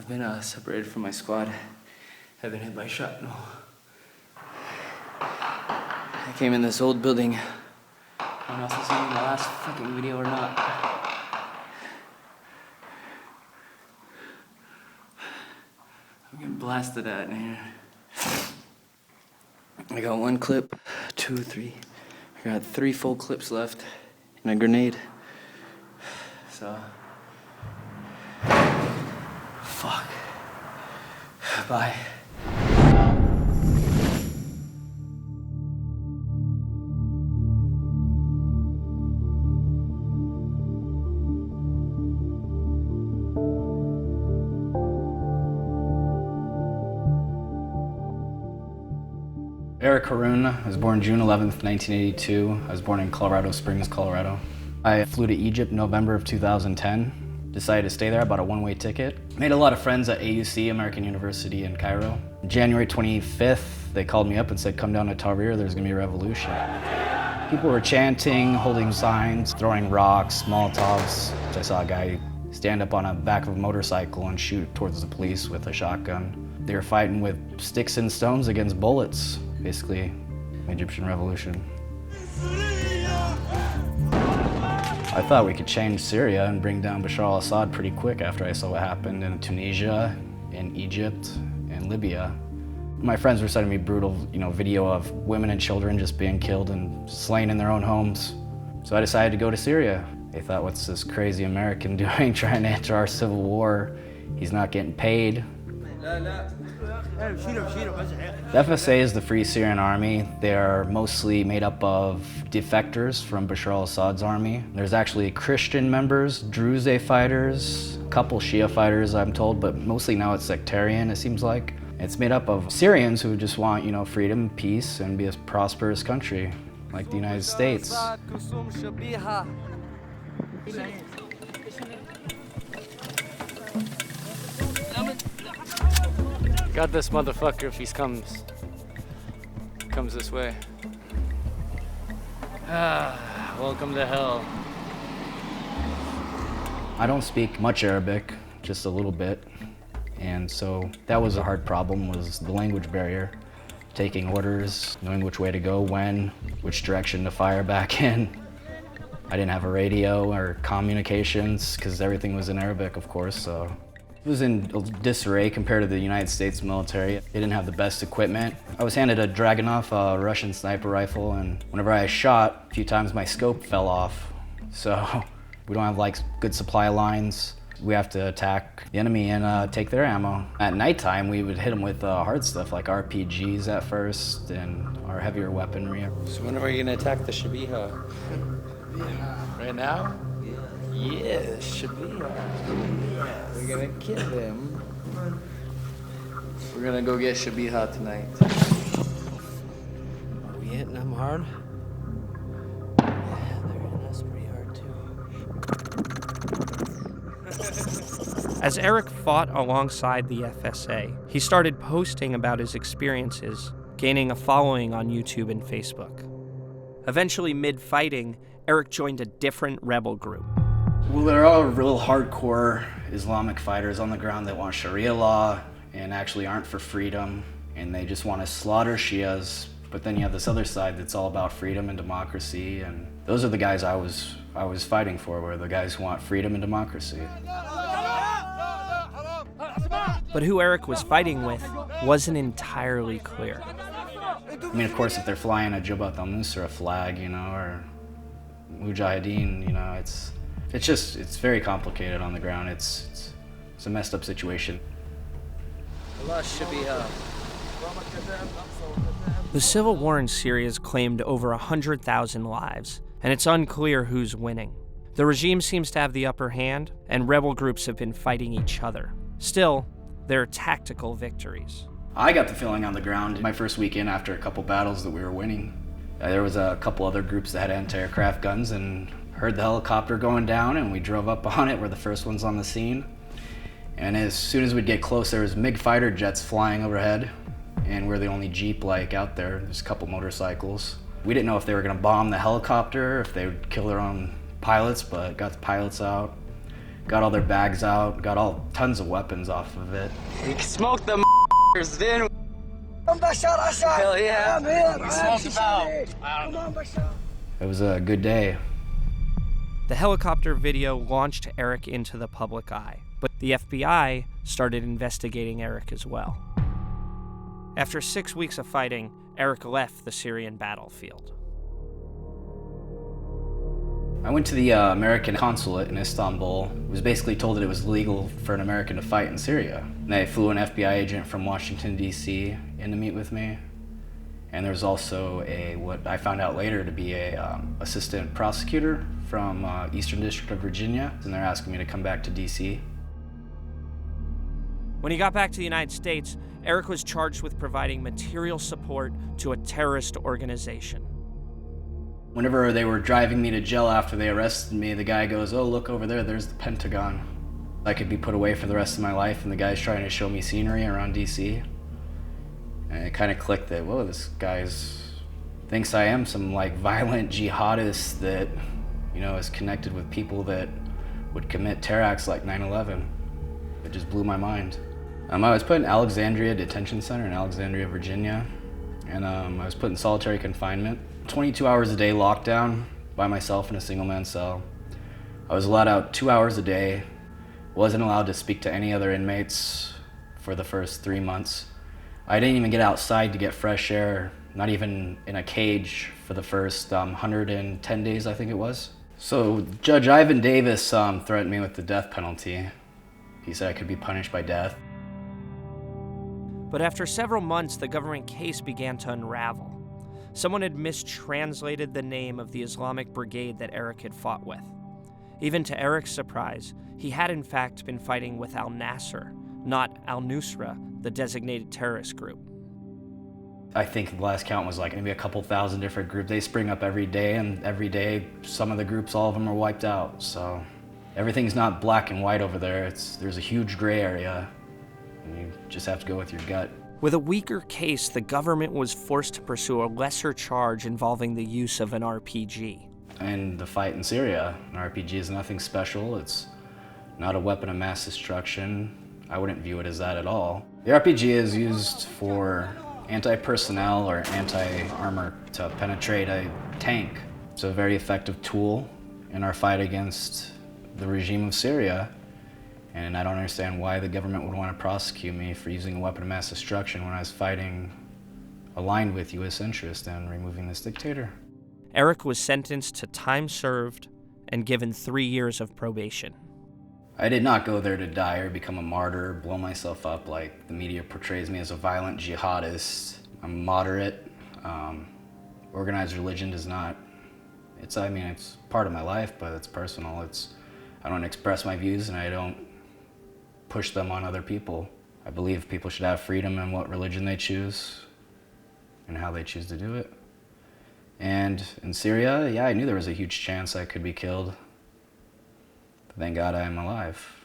I've been separated from my squad. I've been hit by shrapnel. I came in this old building. I don't know if this is my last fucking video or not. I'm getting blasted at in here. I got 1 clip, 2, 3. I got 3 full clips left and a grenade. So, fuck. Bye. Eric Harroun. I was born June 11th, 1982. I was born in Colorado Springs, Colorado. I flew to Egypt November of 2010. Decided to stay there, I bought a one-way ticket. Made a lot of friends at AUC, American University in Cairo. January 25th, they called me up and said, come down to Tahrir, there's gonna be a revolution. People were chanting, holding signs, throwing rocks, Molotovs. I saw a guy stand up on the back of a motorcycle and shoot towards the police with a shotgun. They were fighting with sticks and stones against bullets. Basically, Egyptian revolution. I thought we could change Syria and bring down Bashar Al-Assad pretty quick after I saw what happened in Tunisia, in Egypt, and Libya. My friends were sending me brutal, video of women and children just being killed and slain in their own homes. So I decided to go to Syria. They thought, what's this crazy American doing trying to enter our civil war? He's not getting paid. The FSA is the Free Syrian Army. They are mostly made up of defectors from Bashar al-Assad's army. There's actually Christian members, Druze fighters, a couple Shia fighters I'm told, but mostly now it's sectarian, it seems like. It's made up of Syrians who just want, freedom, peace, and be a prosperous country, like the United States. Got this motherfucker if he comes this way. Welcome to hell. I don't speak much Arabic, just a little bit. And so that was a hard problem, was the language barrier. Taking orders, knowing which way to go, when, which direction to fire back in. I didn't have a radio or communications, because everything was in Arabic, of course, so. It was in disarray compared to the United States military. They didn't have the best equipment. I was handed a Dragunov, a Russian sniper rifle, and whenever I shot, a few times my scope fell off. So we don't have good supply lines. We have to attack the enemy and take their ammo. At nighttime, we would hit them with hard stuff like RPGs at first and our heavier weaponry. So when are we gonna attack the Shabiha? Right now? Yeah, Shabiha. We're gonna kill them. We're gonna go get Shabiha tonight. Are we hitting them hard? Yeah, they're hitting us pretty hard too. As Eric fought alongside the FSA, he started posting about his experiences, gaining a following on YouTube and Facebook. Eventually, mid-fighting, Eric joined a different rebel group. Well, there are real hardcore Islamic fighters on the ground that want Sharia law and actually aren't for freedom, and they just want to slaughter Shias. But then you have this other side that's all about freedom and democracy, and those are the guys I was fighting for, were the guys who want freedom and democracy. But who Eric was fighting with wasn't entirely clear. I mean, of course, if they're flying a Jabhat al-nusra flag, or Mujahideen, it's very complicated on the ground. It's a messed up situation. The civil war in Syria has claimed over 100,000 lives, and it's unclear who's winning. The regime seems to have the upper hand, and rebel groups have been fighting each other. Still, there are tactical victories. I got the feeling on the ground my first weekend after a couple battles that we were winning. There was a couple other groups that had anti-aircraft guns and heard the helicopter going down, and we drove up on it. We're the first ones on the scene. And as soon as we'd get close, there was MiG fighter jets flying overhead, and we're the only Jeep out there. There's a couple motorcycles. We didn't know if they were gonna bomb the helicopter, if they would kill their own pilots, but got the pilots out. got all their bags out, got all tons of weapons off of it. We smoked the then. I'm Bashar Al-Assad. Hell yeah. I'm here. We smoked about. Come on, Bashar. It was a good day. The helicopter video launched Eric into the public eye, but the FBI started investigating Eric as well. After 6 weeks of fighting, Eric left the Syrian battlefield. I went to the American consulate in Istanbul. Was basically told that it was legal for an American to fight in Syria. And they flew an FBI agent from Washington, D.C. in to meet with me. And there was also what I found out later to be a assistant prosecutor from Eastern District of Virginia, and they're asking me to come back to D.C. When he got back to the United States, Eric was charged with providing material support to a terrorist organization. Whenever they were driving me to jail after they arrested me, the guy goes, "Oh, look over there, there's the Pentagon." I could be put away for the rest of my life, and the guy's trying to show me scenery around D.C. And it kind of clicked that, whoa, this guy thinks I am some like violent jihadist that, you know, is connected with people that would commit terror acts like 9/11. It just blew my mind. I was put in Alexandria Detention Center in Alexandria, Virginia, and I was put in solitary confinement. 22 hours a day lockdown by myself in a single-man cell. I was allowed out 2 hours a day, wasn't allowed to speak to any other inmates for the first 3 months. I didn't even get outside to get fresh air, not even in a cage for the first 110 days, I think it was. So Judge Ivan Davis threatened me with the death penalty. He said I could be punished by death. But after several months, the government case began to unravel. Someone had mistranslated the name of the Islamic brigade that Eric had fought with. Even to Eric's surprise, he had in fact been fighting with al-Nusra, not al-nusra, the designated terrorist group. I think the last count was like maybe a couple thousand different groups. They spring up every day, and every day some of the groups, all of them are wiped out. So everything's not black and white over there. There's a huge gray area, and you just have to go with your gut. With a weaker case, the government was forced to pursue a lesser charge involving the use of an RPG. And the fight in Syria, an RPG is nothing special. It's not a weapon of mass destruction. I wouldn't view it as that at all. The RPG is used for anti-personnel or anti-armor to penetrate a tank. It's a very effective tool in our fight against the regime of Syria. And I don't understand why the government would want to prosecute me for using a weapon of mass destruction when I was fighting aligned with U.S. interests in removing this dictator. Eric was sentenced to time served and given 3 years of probation. I did not go there to die or become a martyr, blow myself up like the media portrays me as a violent jihadist. I'm moderate. Organized religion does not. It's part of my life, but it's personal. I don't express my views and I don't push them on other people. I believe people should have freedom in what religion they choose and how they choose to do it. And in Syria, yeah, I knew there was a huge chance I could be killed. But thank God I am alive.